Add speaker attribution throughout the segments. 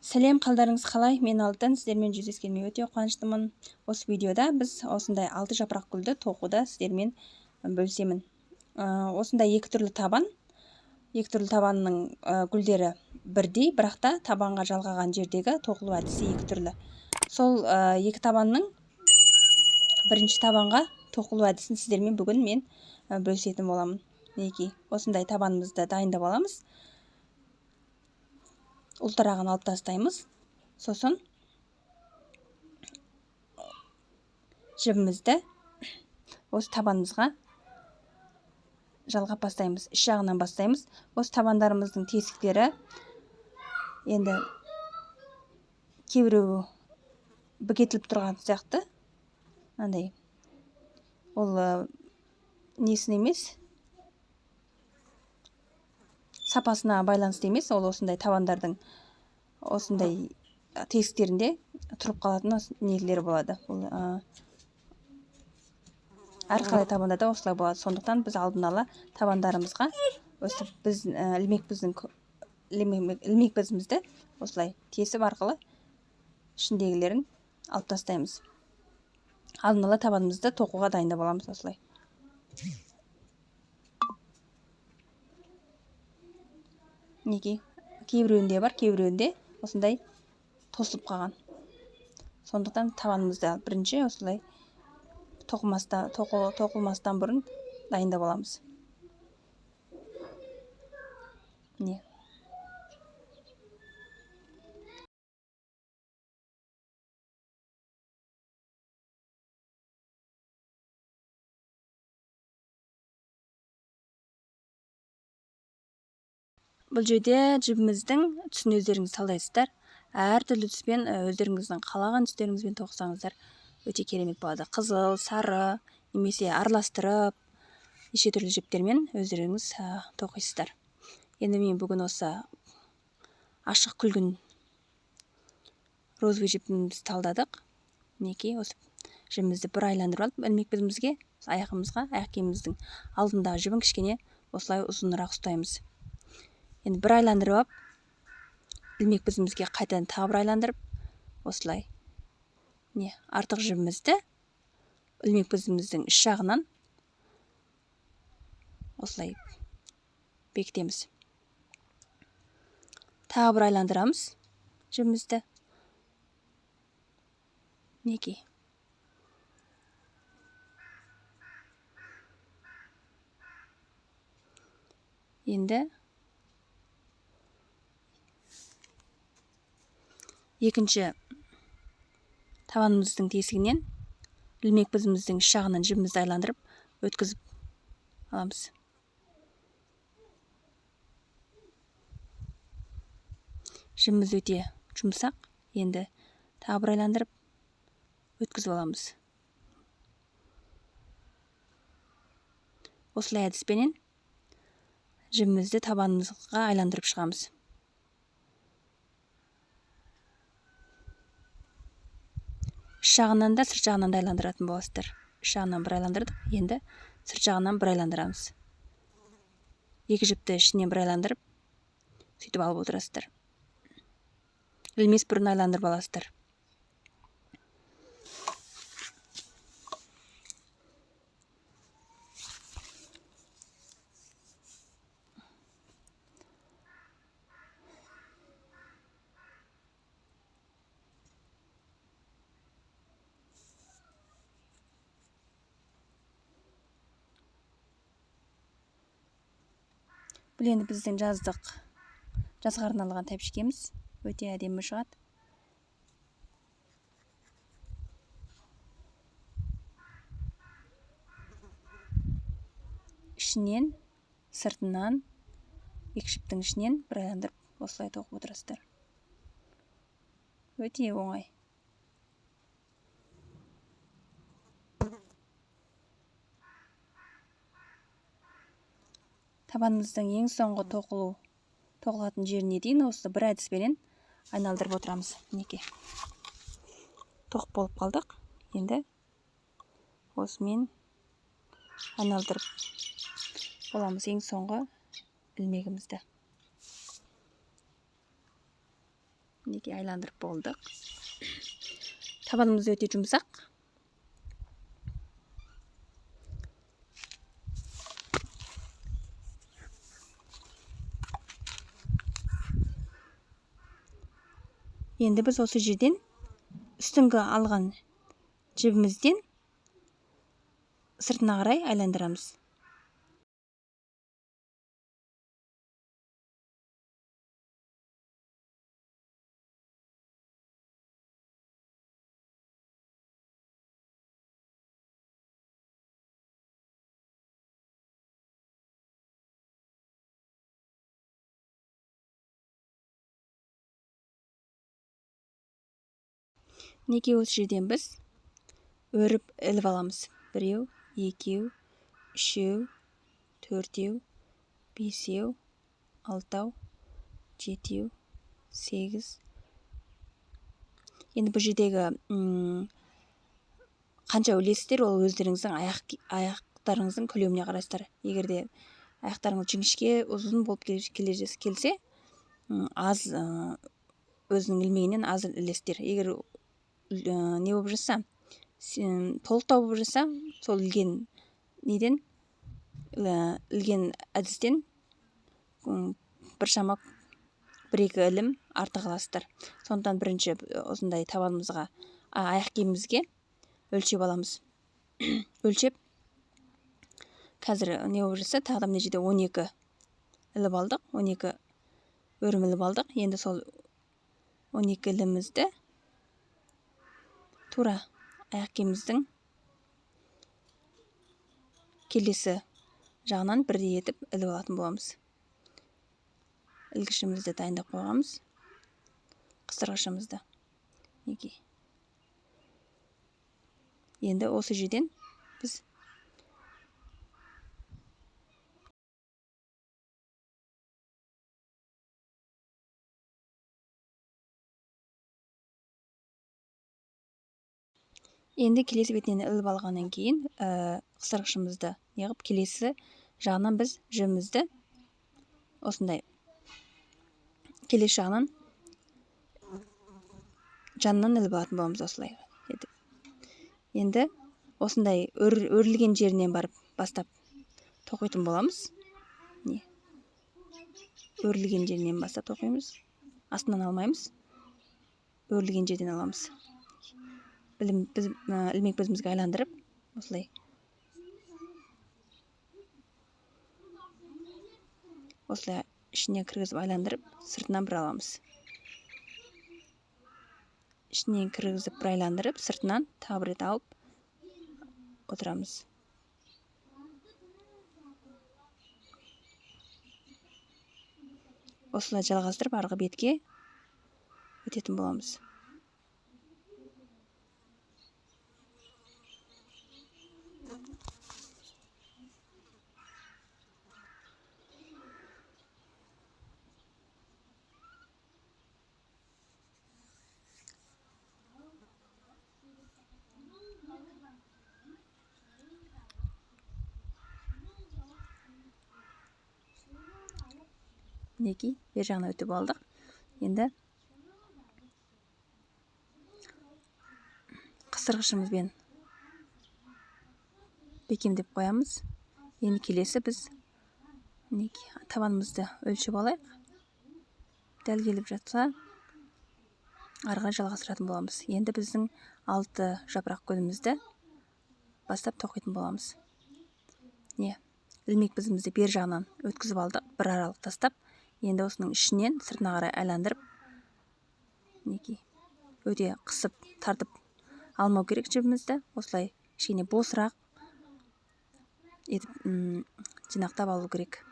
Speaker 1: Сәлем, қалдарыңыз қалай? Мен Алтын, сіздермен жүздескеніме өте қуаныштымын. Осы видеода біз осындай 6 жапырақ гүлді тоқуда сіздермен бөлісемін. Осындай екі түрлі табанның гүлдері бірдей, бірақ та табанға жалғаған жердегі тоқылу әдісі екі түрлі. Сол екі табанның бірінші табанға тоқылу әдісін сіздермен бүгін мен бөлісетін боламын. Мінекей, осындай табанымызды дайындап аламыз. Ұлтарағын алып тастаймыз. Сосын жібімізді осы табанымызға жалғап бастаймыз. Іш жағынан бастаймыз. Осы табандарымыздың тесіктері енді кейбіреуі бөгетіліп тұрған сияқты. Андай. Ол несін емес, сапасына байланысты емес, ол осындай табандардың осындай тесіктерінде тұрып қалатын нелері болады. Ол әрқалай табанда да осылай болады. Сондықтан біз алдын ала табандарымызға осы біз ілмек безімізді осылай тесіп арқылы ішіндегілерін алып тастаймыз. Алдын ала табанымызды тоқуға дайындап аламыз осылай. Неге? Кейбіреуінде бар, кейбіреуінде осындай тосылып қалған. Сондықтан табанымызды бірінші осылай тоқылмастан бұрын дайындап аламыз. Не? Бұл жерде жібіміздің түсін өздеріңіз талдайсыздар. Әртүрлі түспен өздеріңіздің қалаған түстеріңізбен тоқысаңыздар өте керемет болады. Қызыл, сары, немесе араластырып, неше түрлі жіптермен өздеріңіз тоқисыздар. Енді мен бүгін осы ашық күлгін розовый жіпімізді талдадық. Мінекей, осы жібімізді бір айландырып алып, ілмек безімізге, аяғымызға, аяқ киіміміздің алдындағы жібін кішкене осылай ұзынырақ ұстаймыз. Енді бір айландырып алып, ілмек безімізге қайтадан тағы бір айландырып, осылай артық жібімізді ілмек безіміздің іш жағынан осылай бекітеміз. Тағы бір айландырамыз жібімізді. Мінекей. Енді екінші табанымыздың тесігінен ілмек безіміздің іш жағынан жібімізді айландырып өткізіп аламыз. Жібіміз өте жұмсақ. Енді тағы бір айландырып өткізіп аламыз. Осылай әдіспенен жібімізді табанымызға айландырып шығамыз. Іш жағынан да, сырт жағынан да айландыратын боласыздар. Іш жағынан бір айландырдық, енді сырт жағынан бір айландырамыз. Екі жіпті ішінен бір айландырып, сөйтіп алып отырасыздар. Ілмес бұрын айландырып аласыздар. Бұл енді біздің жазға арналған тәпішкеміз. Өте әдемі шығады. Ішінен, сыртынан, екі жіптің ішінен бір айландырып осылай тоқып отырасыздар. Өте оңай. Табанымыздың ең соңғы тоқылатын жеріне дейін осы бір әдіспенен айналдырып отырамыз. Мінекей. Тоқ болып қалдық. Енді осымен айналдырып боламыз ең соңғы ілмегімізді. Мінекей айландырып болдық. Табанымыз өте жұмсақ. Енді біз осы жерден үстіңгі алған жібімізден сыртына қарай айландырамыз. Мінекей осы жерден біз өріп іліп аламыз. 1, 2, 3, 4, 5, 6, 7, 8. Енді бұл жердегі қанша өлесіздер, ол өздеріңіздің аяқтарыңыздың көлеміне қарайсыздар. Егер де аяқтарыңыз жіңішке, ұзын болып келсе, аз өзінің ілмегінен аз ілесіздер. Егер не болып жатса, толықтау болып жатса, сол ілген әдістен біршама 1-2 ілім артық аласыздар. Сондықтан бірінші осындай табанымызға, аяқ киімімізге өлшеп аламыз. Өлшеп, қазір не болып жатса, тағы да мына жерде 12 іліп алдық, 12 өрім іліп алдық. Енді сол 12 ілімізді тура аяқ киіміміздің келесі жағынан бірдей етіп іліп алатын боламыз. Ілгішімізді дайындап қойғанбыз. Қыстырғышымызды. Енді осы жерден біз енді келесі бетінен іліп алғаннан кейін қыстырғышымызды неғып келесі жағынан біз жібімізді осындай келесі жағынан жанынан іліп алатын боламыз осылай. Енді осындай өрілген жерінен бастап тоқитын боламыз. Өрілген жерінен бастап тоқимыз. Астынан алмаймыз. Өрілген жерден аламыз. Ілмек безімізге айландырып, осылай. Осылай ішіне кіргізіп айландырып, сыртынан бір аламыз. Ішінен кіргізіп бір айландырып, сыртынан тағы бір рет алып отырамыз. Осылай жалғастырып, арғы бетке өтетін боламыз. Мінекей, бер жағына өтіп алдық. Енді қыстырғышымызбен бекемдеп қоямыз. Енді келесі біз табанымызды өлшеп алайық. Дәл келіп жатса, арғы жалғастыратын боламыз. Енді біздің 6 жапырақ гүлімізді бастап тоқитын боламыз. Ілмек безімізді бер жағынан өткізіп алдық, бір аралық тастап, енді осының ішінен сыртына қарай айландырып, өте қысып, тартып алмау керек жібімізді. Осылай кішкене босырақ етіп жинақтап алу керек.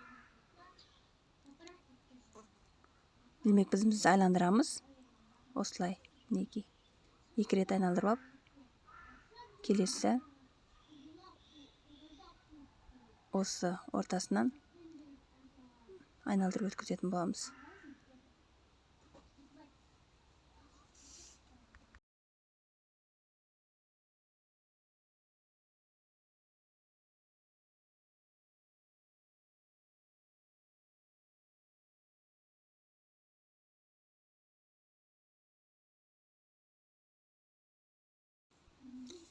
Speaker 1: Ілмек безімізді айландырамыз. Осылай, 2 рет айналдырып алып, келесі осы ортасынан айналдырып өткізетін боламыз.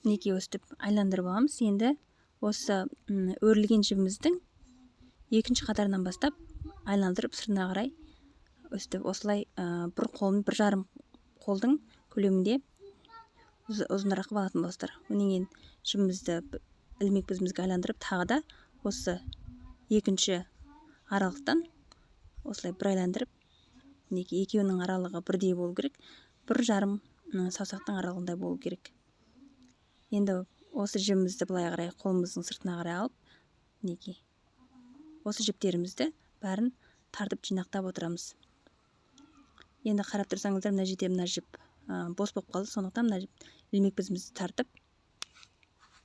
Speaker 1: мінекей өстіп айландырып аламыз. Енді осы өрілген жібіміздің екінші қатарынан бастап айландырып сыртына қарай өстіп осылай бір қолым, бір жарым қолдың көлемінде ұзынырақ қылып алатын боласыздар. Онан кейін жібімізді ілмек бізімізге айландырып, тағы да осы екінші аралықтан осылай бір айландырып, мінекей екеуінің аралығы бірдей болу керек, бір жарым саусақтың аралығында болу керек. Енді осы жібімізді былай қарай қолымыздың сыртына қарай алып, мінекей осы жіптерімізді бәрін тартып жинақтап отырамыз. Енді қарап тұрсаңыздар, мына жерде мына жіп бос болып қалды, сондықтан мына ілмек бізімізді тартып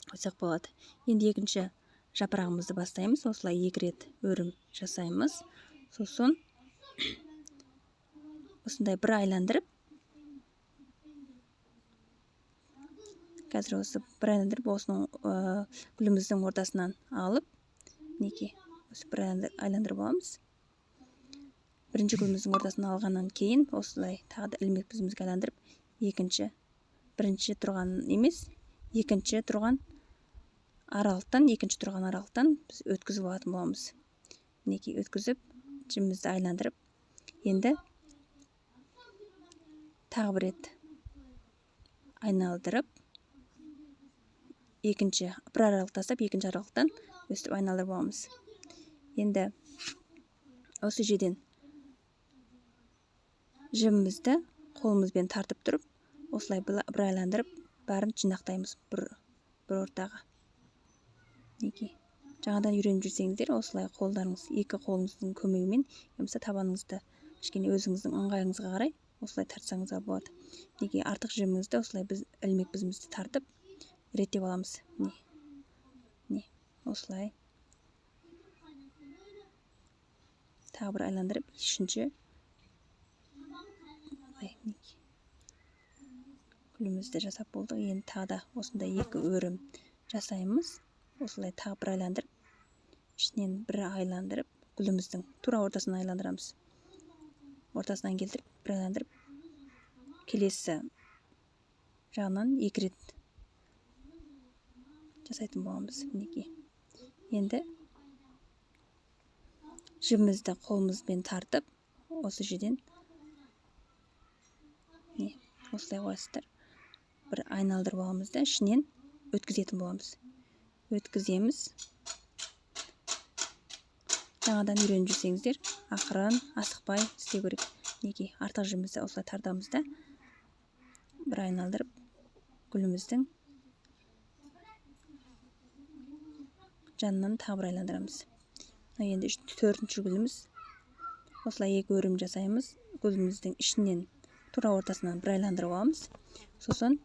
Speaker 1: қойсақ болады. Енді екінші жапырағымызды бастаймыз. Осылай 2 рет өрім жасаймыз. Сосын осындай бір айландырып, қазір осы бір айландырып, осының гүліміздің ортасынан алып, мінекей осы бір айландырып аламыз. Бірінші гүліміздің ортасынан алғаннан кейін осылай тағы да ілмек бізімізге айландырып, бірінші тұрған емес, екінші тұрған аралықтан біз өткізіп алатын боламыз. Мінекей өткізіп, жібімізді айландырып, енді тағы бір рет айналдырып, бір аралық тастап, екінші аралықтан өстіп айналдырып аламыз. Енді осы жерден жібімізді қолымызбен тартып тұрып, осылай бір айландырып, бәрін жинақтаймыз бір ортаға. Мінекей жаңадан үйреніп жүрсеңіздер, осылай екі қолыңыздың көмегімен, немесе табаныңызды кішкене өзіңіздің ыңғайыңызға қарай осылай тартсаңызға болады. Мінекей артық жібімізді осылай біз ілмек бізімізді тартып реттеп аламыз. Осылай тағы бір айландырып, үшінші гүлімізді жасап болдық. Енді тағы да осындай 2 өрім жасаймыз. Осылай тағы бір айландырып, ішінен бір айландырып, гүліміздің тура ортасынан айландырамыз. Ортасынан келтіріп, бір айландырып, келесі жағынан 2 рет жасайтын боламыз. Мінекей. Енді жібімізді қолымызбен тартып, осы жерден осылай қойасыздар. Бір айналдырып аламыз да, ішінен өткізетін боламыз. Өткіземіз. Жаңадан үйреніп жүрсеңіздер, ақырын, асықпай істеу керек. Мінекей артық жібімізді осылай тартамыз да, бір айналдырып, гүліміздің жанынан тағы бір айландырамыз. Енді 4-ші гүліміз. Осылай 2 өрім жасаймыз. Гүліміздің ішінен тура ортасынан бір айландырып аламыз. Сосын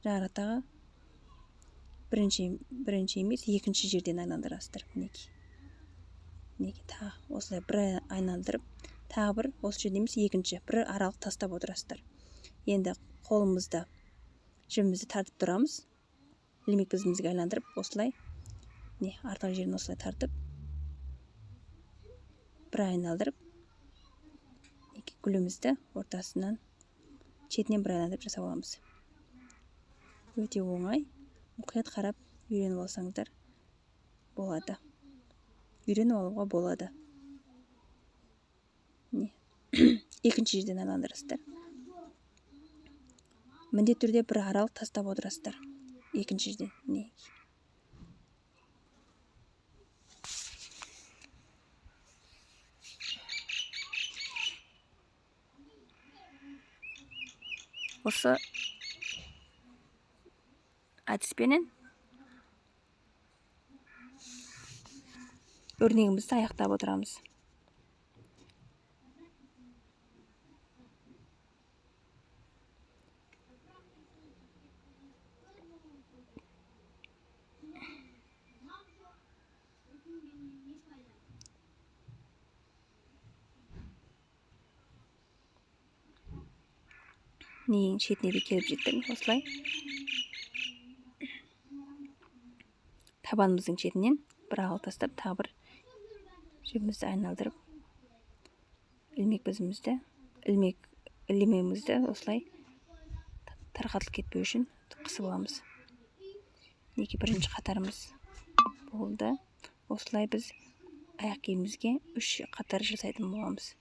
Speaker 1: жаратағы бірінші емес, екінші жерден айландырасыздар. Мінекей тағы осылай бір айналдырып, тағы бір осы жерде емес, екінші бір аралық тастап отырасыздар. Енді қолымызды жібімізді тартып тұрамыз. Ілмек бізімізге айландырып, осылай артық жерін осылай тартып, бір айналдырып, гүлімізді ортасынан шетінен бір айландырып жасап аламыз. Өте оңай, мұқият қарап үйреніп алсаңыздар болады. Үйреніп алуға болады. Екінші жерден айландырасыздар. Міндетті түрде бір аралық тастап отырасыздар. Екінші жерден. Осы әдіспенен өрнегімізді аяқтап отырамыз. Нең шетіне де келіп жеттік. Осылай табанымыздың шетінен бір ағыл тастап, тағы бір жібімізді айналдырып, ілмегімізді осылай тарқатылып кетпеу үшін қысып аламыз. Мінекей бірінші қатарымыз болды. Осылай біз аяқ киімімізге 3 қатар жасайтын боламыз.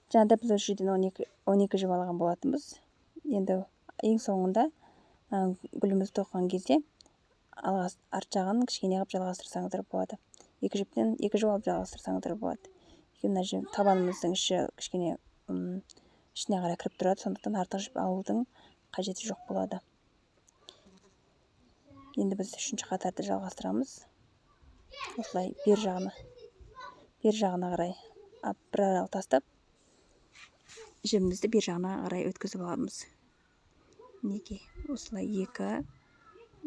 Speaker 1: Жаңада біз осы жерден 12 жіп алған болатынбыз. Енді ең соңында гүлімізді тоқыған кезде арт жағын кішкене қылып жалғастырсаңыздар болады. 2 жіптен 2 жіп алып жалғастырсаңыздар болады. Мына табанымыздың іші кішкене ішіне қарай кіріп тұрады, сондықтан артық жіп алудың қажеті жоқ болады. Енді біз 3-ші қатарды жалғастырамыз. Осылай бер жағына қарай бір аралық тастап, жібімізді бер жағына қарай өткізіп аламыз. Мінекей осылай 2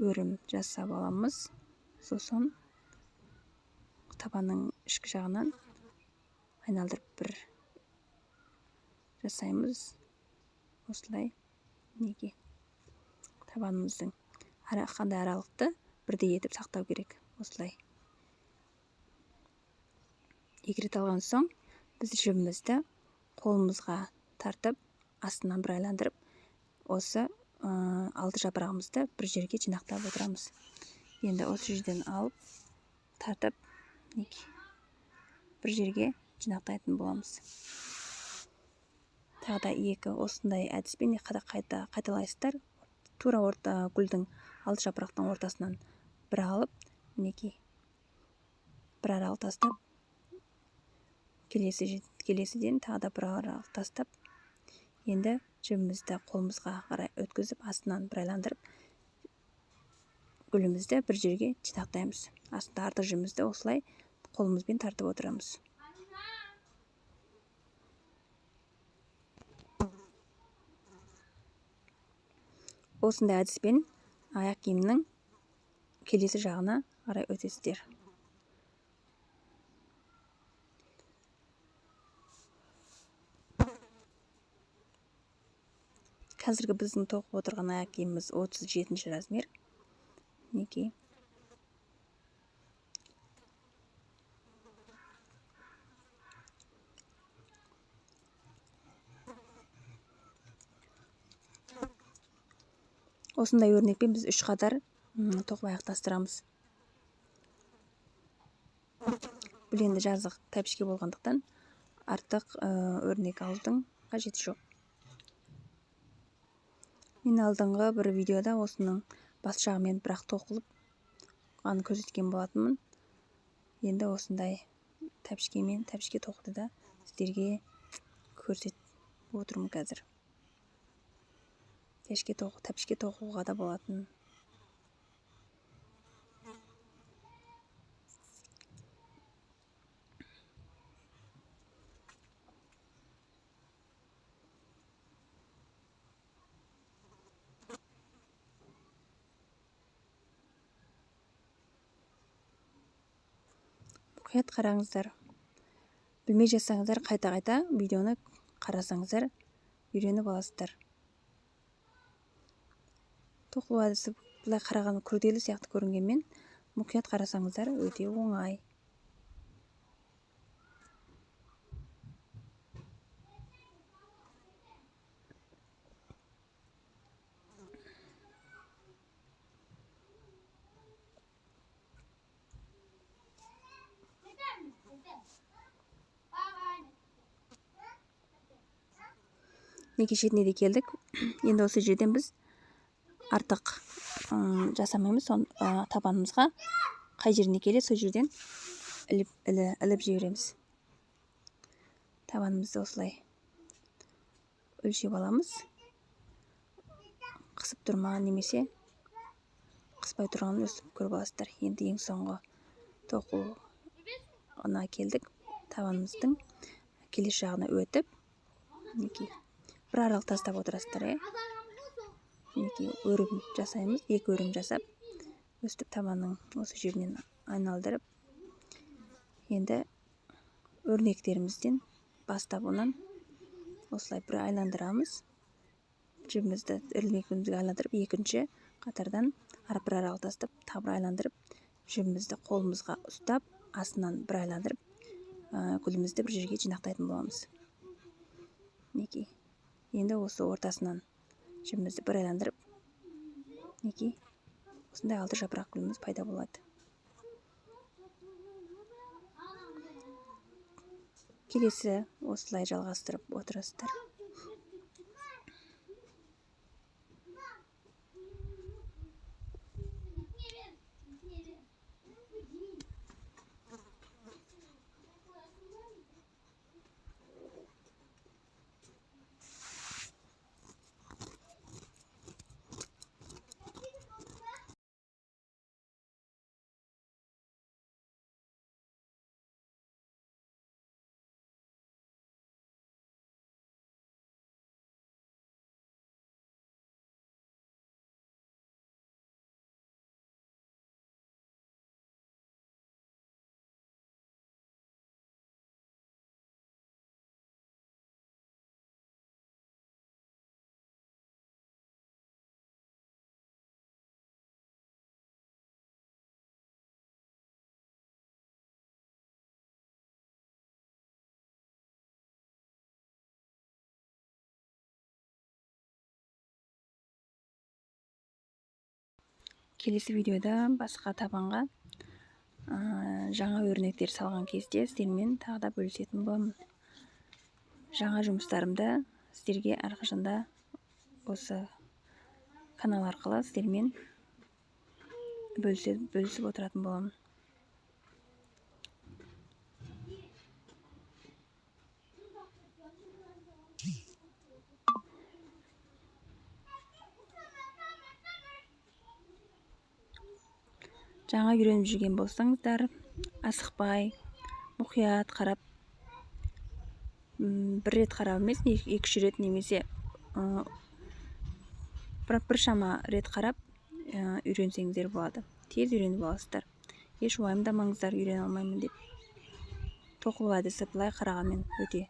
Speaker 1: өрім жасап аламыз. Сосын табанның ішкі жағынан айналдырып бір жасаймыз. Осылай мінекей табанымыздың қандай аралықты бірдей етіп сақтау керек. Осылай 2 рет алған соң біз жібімізді қолымызға тартып, астынан бір айландырып, осы 6 жапырағымызды бір жерге жинақтап отырамыз. Енді осы жерден алып, тартып, бір жерге жинақтайтын боламыз. Тағы да 2 осындай әдіспен қайталайсыздар. Тура гүлдің 6 жапырақтың ортасынан бір алып, мінекей бір аралық тастап, келесіден тағы да бір аралық тастап, енді жібімізді қолымызға қарай өткізіп, астынан бір айландырып, гүлімізді бір жерге жинақтаймыз. Астында артық жібімізді осылай қолымызбен тартып отырамыз. Осындай әдіспен аяқ киімнің келесі жағына қарай өтесіздер. Қазіргі біздің тоқып отырған аяқ киіміміз 37-ші размер. Мінекей. Осындай өрнекпен біз 3 қатар тоқып аяқтастырамыз. Бұл енді жазық тәпішке болғандықтан артық өрнек алудың қажеті жоқ. Мен алдыңғы бір видеода осының бас жағымен бірақ тоқылып көрсеткен болатынмын. Енді осындай тәпішке тоқыды да сіздерге көрсетіп отырмын қазір. Тәпішке тоқуға да болатын. Мұқият қараңыздар. Білмей жатсаңыздар, қайта видеоны қарасаңыздар, үйреніп аласыздар. Тоқылу әдісі бұлай қараған күрделі сияқты көрінгенмен, мұқият қарасаңыздар өте оңай. неке шетіне де келдік. Енді осы жерден біз артық жасамаймыз. Табанымызға қай жеріне келе сол жерден іліп жібереміз. Табанымызды осылай өлшеп аламыз. Қысып тұрмаған немесе қыспай тұрғанын өстіп көріп аласыздар. Енді ең соңғы тоқуына келдік. Табанымыздың келесі жағына өтіп, бір аралық тастап отырасыздар. Өрім жасаймыз. 2 өрім жасап, өстіп табанның осы жерінен айналдырып, енді өрнектерімізден бастап онан осылай бір айландырамыз. Жібімізді ілмегімізге айландырып, екінші қатардан бір аралық тастап, тағы бір айландырып, жібімізді қолымызға ұстап, астынан бір айландырып, гүлімізді бір жерге жинақтайтын боламыз. Енді осы ортасынан жібімізді бір айландырып, осындай 6 жапырақ гүліміз пайда болады. Келесі осылай жалғастырып отырасыздар. Келесі видеода басқа табанға жаңа өрнектер салған кезде сіздермен тағы да бөлісетін боламын. Жаңа жұмыстарымда сіздерге әрқашанда осы канал арқылы сіздермен бөлісіп отыратын боламын. Жаңа үйреніп жүрген болсаңыздар, асықпай, мұқият қарап, бір рет қарап емес, 2-3 рет немесе бір шама рет қарап үйренсеңіздер болады. Тез үйреніп аласыздар. Еш уайымдамаңыздар, үйрене алмаймын деп. Тоқылу әдісі былай қарағанмен өте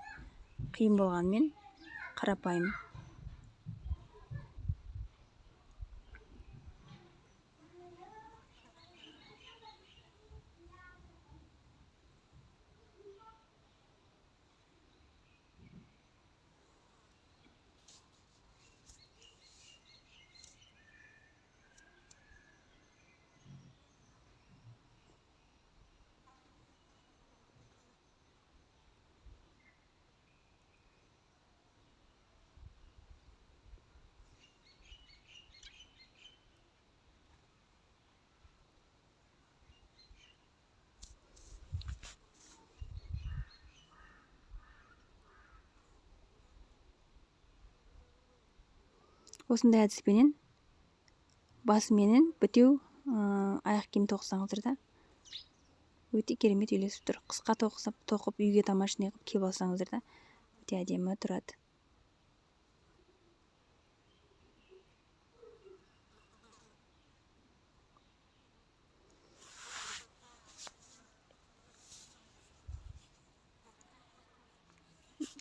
Speaker 1: қиын болғанмен қарапайым. Осындай әдіспенен басыменен бітеу аяқ киім тоқысаңыздар да өте керемет үйлесіп тұр. Қысқа тоқып үйге домашний қылып киіп алсаңыздар да өте әдемі тұрады.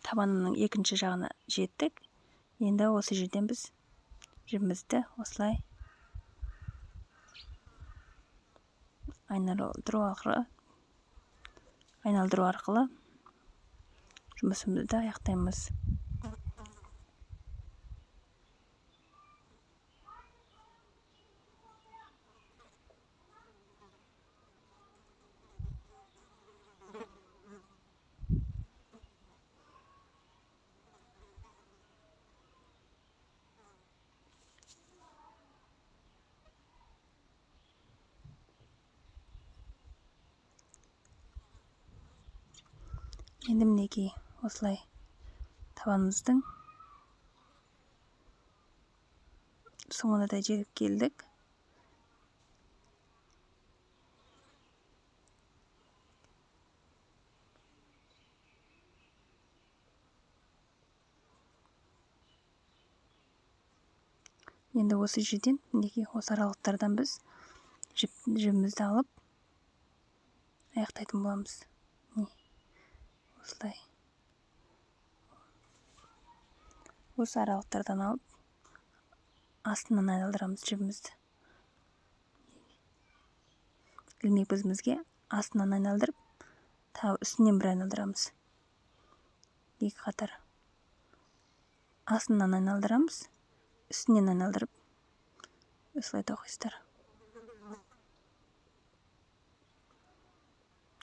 Speaker 1: Табанның екінші жағына жеттік. Енді осы жерден біз жібімізді осылай айналдыру арқылы жұмысымызды аяқтаймыз. Енді мінекей осылай табанымыздың соңына да жетіп келдік. Енді осы жерден мінекей осы аралықтардан біз жібімізді алып аяқтайтын боламыз. Осылай. Осы аралықтардан алып астынан айналдырамыз жібімізді. Ilmek безімізге астынан айналдырып, тағы үстінен бір айналдырамыз. Екі қатар. Астынан айналдырамыз, үстінен айналдырып, осылай тоқисыздар.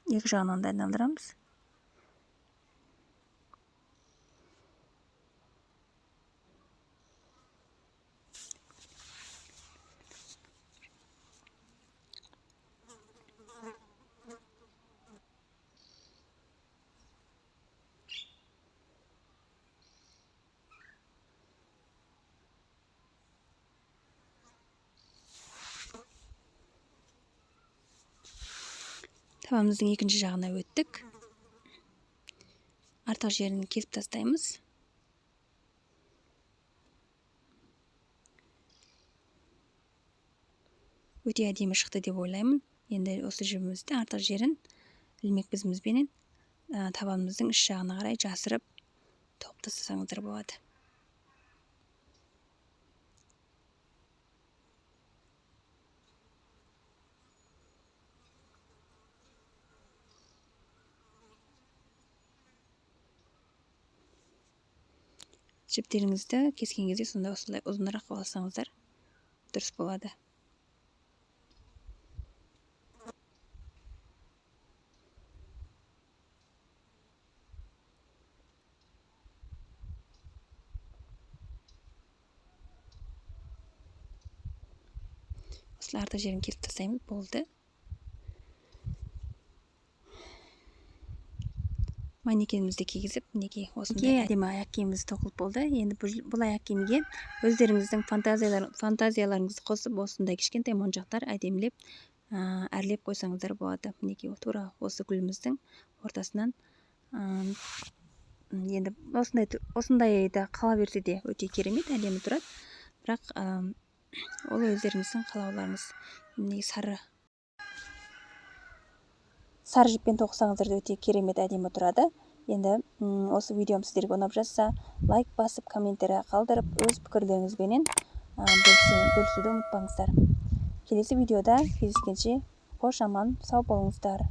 Speaker 1: Екі жағынан да айналдырамыз. Табанымыздың екінші жағына өттік. Артық жерін кесіп тастаймыз. Өте әдемі шықты деп ойлаймын. Енді осы жібімізді артық жерін ilmek безімізбенен табанымыздың үш жағына қарай жасырып тоқып тастасаңыздар болады. Жіптеріңізді кескен кезде сонда осылай ұзынырақ алсаңыздар дұрыс болады. Осылай артық жерін кесіп тастаймыз, болды. Манекенімізді кигізіп, мінекей осындай әдемі аяқ киіміміз тоқылып болды. Енді бұл аяқ киімге өздеріңіздің фантазияларыңызды қосып, осындай кішкентай моншақтар әдемілеп, әрлеп қойсаңыздар болады. Мінекей тура осы гүліміздің ортасынан. Енді осындай да қала берсе де өте керемет, әдемі тұрады. Бірақ ол өздеріңіздің қалауларыңыз. Мінекей сары жіппен тоқысаңыздар өте керемет әдемі тұрады. Енді осы видеом сіздерге ұнап жатса, лайк басып, комментарий қалдырып, өз пікірлеріңізбенен бөлісуді ұмытпаңыздар. Келесі видеода кездескенше қош аман, сау болыңыздар.